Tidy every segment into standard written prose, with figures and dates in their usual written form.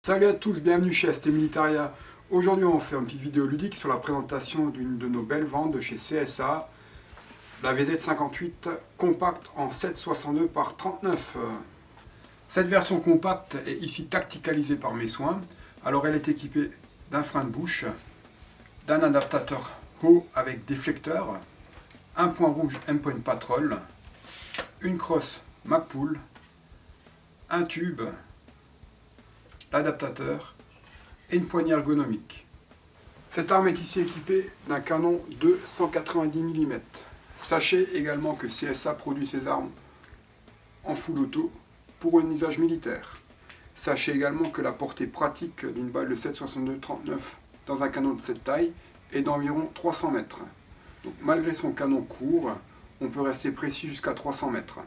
Salut à tous, bienvenue chez ST Militaria. Aujourd'hui on fait une petite vidéo ludique sur la présentation d'une de nos belles ventes de chez CSA, la VZ58 compacte en 7,62 par 39. Cette version compacte est ici tacticalisée par mes soins. Alors elle est équipée d'un frein de bouche, d'un adaptateur haut avec déflecteur, un point rouge M-Point Patrol, une crosse Magpul, un tube, l'adaptateur et une poignée ergonomique. Cette arme est ici équipée d'un canon de 190 mm. Sachez également que CSA produit ses armes en full auto pour un usage militaire. Sachez également que la portée pratique d'une balle de 7,62-39 dans un canon de cette taille est d'environ 300 mètres. Donc, malgré son canon court, on peut rester précis jusqu'à 300 mètres.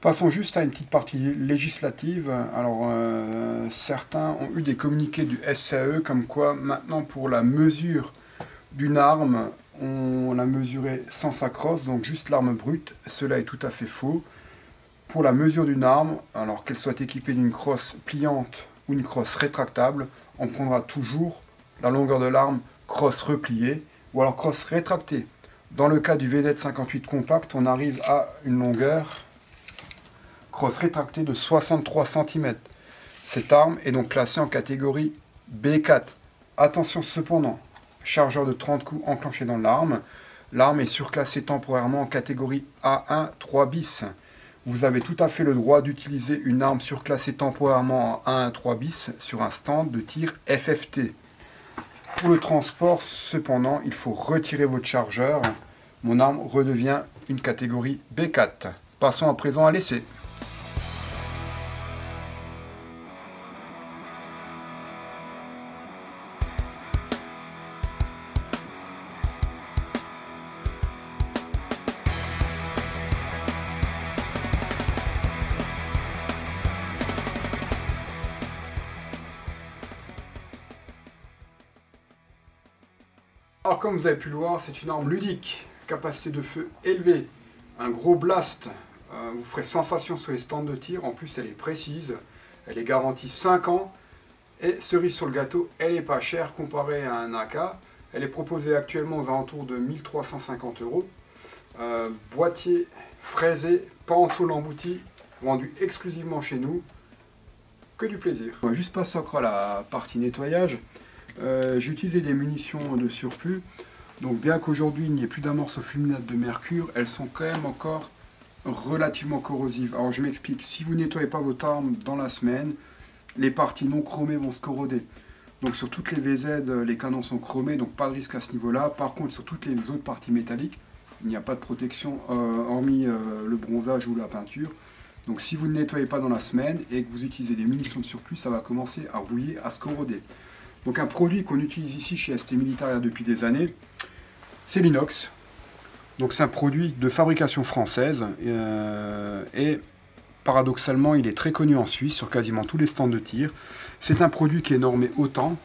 Passons juste à une petite partie législative. Alors, certains ont eu des communiqués du SAE comme quoi maintenant pour la mesure d'une arme, on la mesurait sans sa crosse, donc juste l'arme brute. Cela est tout à fait faux. Pour la mesure d'une arme, alors qu'elle soit équipée d'une crosse pliante ou une crosse rétractable, on prendra toujours la longueur de l'arme crosse repliée ou alors crosse rétractée. Dans le cas du VZ58 compact, on arrive à une longueur crosse rétractée de 63 cm. Cette arme est donc classée en catégorie B4. Attention cependant, chargeur de 30 coups enclenché dans l'arme. L'arme est surclassée temporairement en catégorie A1 3 bis. Vous avez tout à fait le droit d'utiliser une arme surclassée temporairement en A1 3 bis sur un stand de tir FFT. Pour le transport, cependant, il faut retirer votre chargeur. Mon arme redevient une catégorie B4. Passons à présent à l'essai. Alors comme vous avez pu le voir, c'est une arme ludique, capacité de feu élevée, un gros blast, vous ferez sensation sur les stands de tir, en plus elle est précise, elle est garantie 5 ans, et cerise sur le gâteau, elle n'est pas chère comparée à un AK, elle est proposée actuellement aux alentours de 1350 €, boîtier fraisé, pas en tôle embouti, vendu exclusivement chez nous, que du plaisir. On va juste passer encore à la partie nettoyage. J'ai utilisé des munitions de surplus, donc bien qu'aujourd'hui il n'y ait plus d'amorce au fulminate de mercure, elles sont quand même encore relativement corrosives. Alors je m'explique, si vous nettoyez pas votre arme dans la semaine, les parties non chromées vont se corroder. Donc sur toutes les VZ, les canons sont chromés, donc pas de risque à ce niveau-là. Par contre sur toutes les autres parties métalliques, il n'y a pas de protection, hormis le bronzage ou la peinture. Donc si vous ne nettoyez pas dans la semaine et que vous utilisez des munitions de surplus, ça va commencer à rouiller, à se corroder. Donc un produit qu'on utilise ici chez ST Militaria depuis des années, c'est l'inox. Donc c'est un produit de fabrication française et paradoxalement il est très connu en Suisse sur quasiment tous les stands de tir. C'est un produit qui est normé OTAN,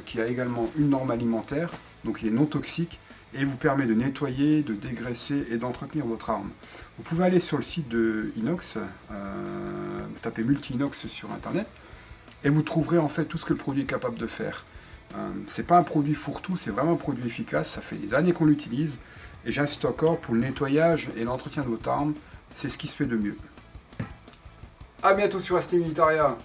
qui a également une norme alimentaire, donc il est non toxique et vous permet de nettoyer, de dégraisser et d'entretenir votre arme. Vous pouvez aller sur le site de Inox, vous tapez multi-inox sur internet, et vous trouverez en fait tout ce que le produit est capable de faire. C'est pas un produit fourre-tout, c'est vraiment un produit efficace, ça fait des années qu'on l'utilise, et j'insiste encore, pour le nettoyage et l'entretien de votre arme, c'est ce qui se fait de mieux. A bientôt sur ST Militaria.